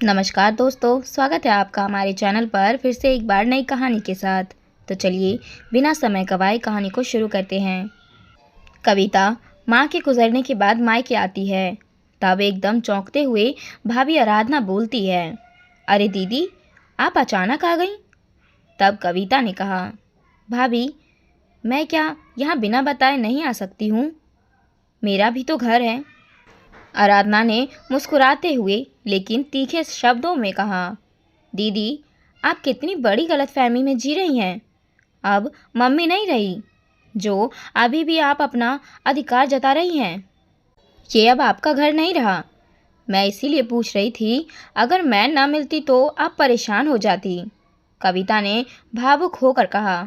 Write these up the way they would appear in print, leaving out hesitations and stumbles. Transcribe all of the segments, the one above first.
नमस्कार दोस्तों, स्वागत है आपका हमारे चैनल पर फिर से एक बार नई कहानी के साथ। तो चलिए बिना समय गवाए कहानी को शुरू करते हैं। कविता माँ के गुजरने के बाद मायके आती है। तब एकदम चौंकते हुए भाभी आराधना बोलती है, अरे दीदी, आप अचानक आ गई। तब कविता ने कहा, भाभी, मैं क्या यहाँ बिना बताए नहीं आ सकती हूँ? मेरा भी तो घर है। आराधना ने मुस्कुराते हुए लेकिन तीखे शब्दों में कहा, दीदी, आप कितनी बड़ी गलतफहमी में जी रही हैं। अब मम्मी नहीं रही, जो अभी भी आप अपना अधिकार जता रही हैं। ये अब आपका घर नहीं रहा। मैं इसीलिए पूछ रही थी, अगर मैं ना मिलती तो आप परेशान हो जाती। कविता ने भावुक होकर कहा,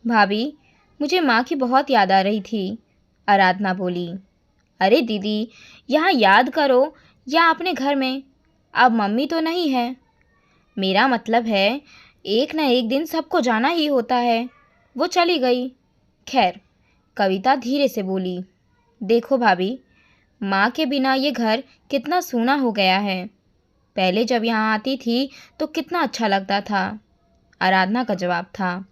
भाभी, मुझे माँ की बहुत याद आ रही थी। आराधना बोली, अरे दीदी, यहाँ याद करो या अपने घर में, अब मम्मी तो नहीं है। मेरा मतलब है, एक न एक दिन सबको जाना ही होता है। वो चली गई। खैर, कविता धीरे से बोली, देखो भाभी, माँ के बिना ये घर कितना सूना हो गया है। पहले जब यहाँ आती थी तो कितना अच्छा लगता था। आराधना का जवाब था,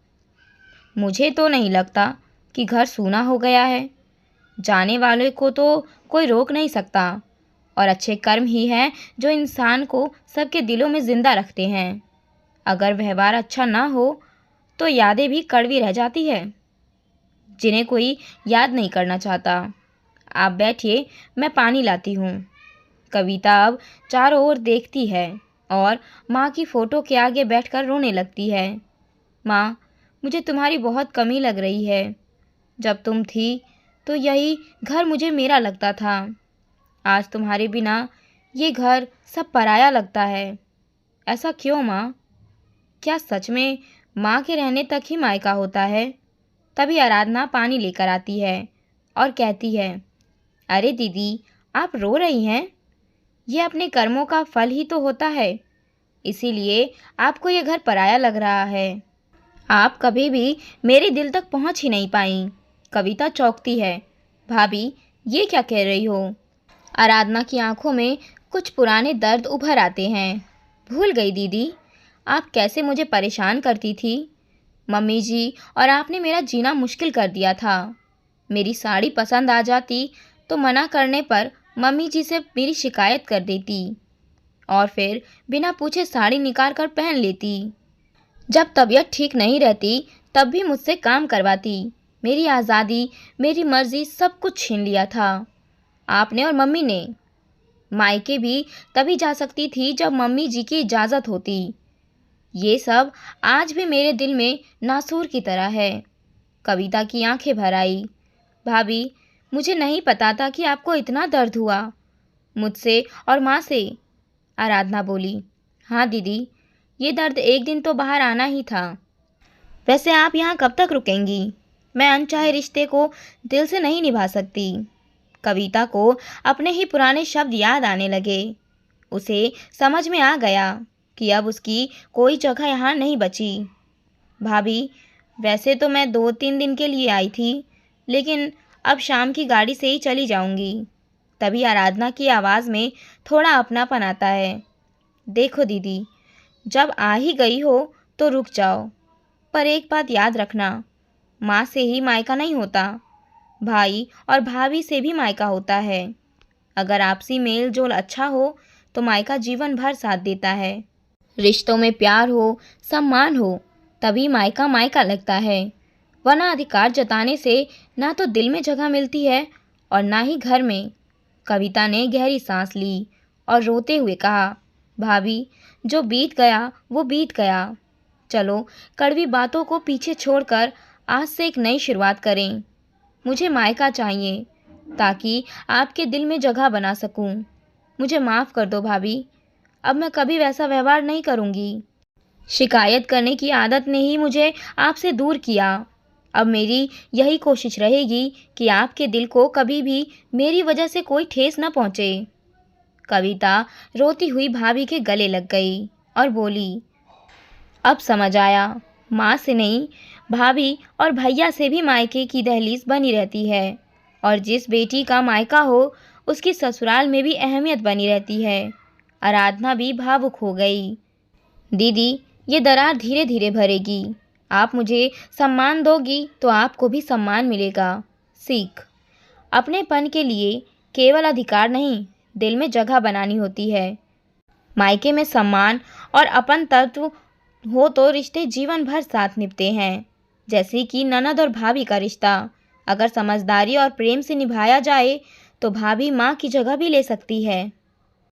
मुझे तो नहीं लगता कि घर सूना हो गया है। जाने वाले को तो कोई रोक नहीं सकता, और अच्छे कर्म ही हैं जो इंसान को सबके दिलों में ज़िंदा रखते हैं। अगर व्यवहार अच्छा ना हो तो यादें भी कड़वी रह जाती है, जिन्हें कोई याद नहीं करना चाहता। आप बैठिए, मैं पानी लाती हूँ। कविता अब चारों ओर देखती है और माँ की फ़ोटो के आगे बैठकर रोने लगती है। माँ, मुझे तुम्हारी बहुत कमी लग रही है। जब तुम थी तो यही घर मुझे मेरा लगता था। आज तुम्हारे बिना ये घर सब पराया लगता है। ऐसा क्यों माँ? क्या सच में माँ के रहने तक ही मायका होता है? तभी आराधना पानी लेकर आती है और कहती है, अरे दीदी, आप रो रही हैं? ये अपने कर्मों का फल ही तो होता है, इसीलिए आपको ये घर पराया लग रहा है। आप कभी भी मेरे दिल तक पहुँच ही नहीं पाई। कविता चौंकती है, भाभी, ये क्या कह रही हो? आराधना की आंखों में कुछ पुराने दर्द उभर आते हैं। भूल गई दीदी, आप कैसे मुझे परेशान करती थी। मम्मी जी और आपने मेरा जीना मुश्किल कर दिया था। मेरी साड़ी पसंद आ जाती तो मना करने पर मम्मी जी से मेरी शिकायत कर देती और फिर बिना पूछे साड़ी निकाल कर पहन लेती। जब तबीयत ठीक नहीं रहती तब भी मुझसे काम करवाती। मेरी आज़ादी, मेरी मर्ज़ी सब कुछ छीन लिया था आपने और मम्मी ने। मायके भी तभी जा सकती थी जब मम्मी जी की इजाज़त होती। ये सब आज भी मेरे दिल में नासूर की तरह है। कविता की आंखें भर आई। भाभी, मुझे नहीं पता था कि आपको इतना दर्द हुआ मुझसे और माँ से। आराधना बोली, हाँ दीदी, ये दर्द एक दिन तो बाहर आना ही था। वैसे आप यहाँ कब तक रुकेंगी? मैं अनचाहे रिश्ते को दिल से नहीं निभा सकती। कविता को अपने ही पुराने शब्द याद आने लगे। उसे समझ में आ गया कि अब उसकी कोई जगह यहाँ नहीं बची। भाभी, वैसे तो मैं 2-3 दिन के लिए आई थी, लेकिन अब शाम की गाड़ी से ही चली जाऊंगी। तभी आराधना की आवाज़ में थोड़ा अपनापन आता है। देखो दीदी, जब आ ही गई हो तो रुक जाओ, पर एक बात याद रखना, माँ से ही मायका नहीं होता, भाई और भाभी से भी मायका होता है। अगर आपसी मेल जोल अच्छा हो तो मायका जीवन भर साथ देता है। रिश्तों में प्यार हो, सम्मान हो, तभी मायका मायका लगता है, वरना अधिकार जताने से ना तो दिल में जगह मिलती है और ना ही घर में। कविता ने गहरी सांस ली और रोते हुए कहा, भाभी, जो बीत गया वो बीत गया। चलो कड़वी बातों को पीछे छोड़कर आज से एक नई शुरुआत करें। मुझे मायका चाहिए ताकि आपके दिल में जगह बना सकूं। मुझे माफ़ कर दो भाभी, अब मैं कभी वैसा व्यवहार नहीं करूंगी। शिकायत करने की आदत ने ही मुझे आपसे दूर किया। अब मेरी यही कोशिश रहेगी कि आपके दिल को कभी भी मेरी वजह से कोई ठेस न पहुंचे। कविता रोती हुई भाभी के गले लग गई और बोली, अब समझ आया, माँ से नहीं, भाभी और भैया से भी मायके की दहलीज बनी रहती है, और जिस बेटी का मायका हो उसकी ससुराल में भी अहमियत बनी रहती है। आराधना भी भावुक हो गई। दीदी, ये दरार धीरे धीरे भरेगी। आप मुझे सम्मान दोगी तो आपको भी सम्मान मिलेगा। सीख, अपनेपन के लिए केवल अधिकार नहीं, दिल में जगह बनानी होती है। मायके में सम्मान और अपन तत्व हो तो रिश्ते जीवन भर साथ निभते हैं, जैसे कि ननद और भाभी का रिश्ता। अगर समझदारी और प्रेम से निभाया जाए तो भाभी माँ की जगह भी ले सकती है।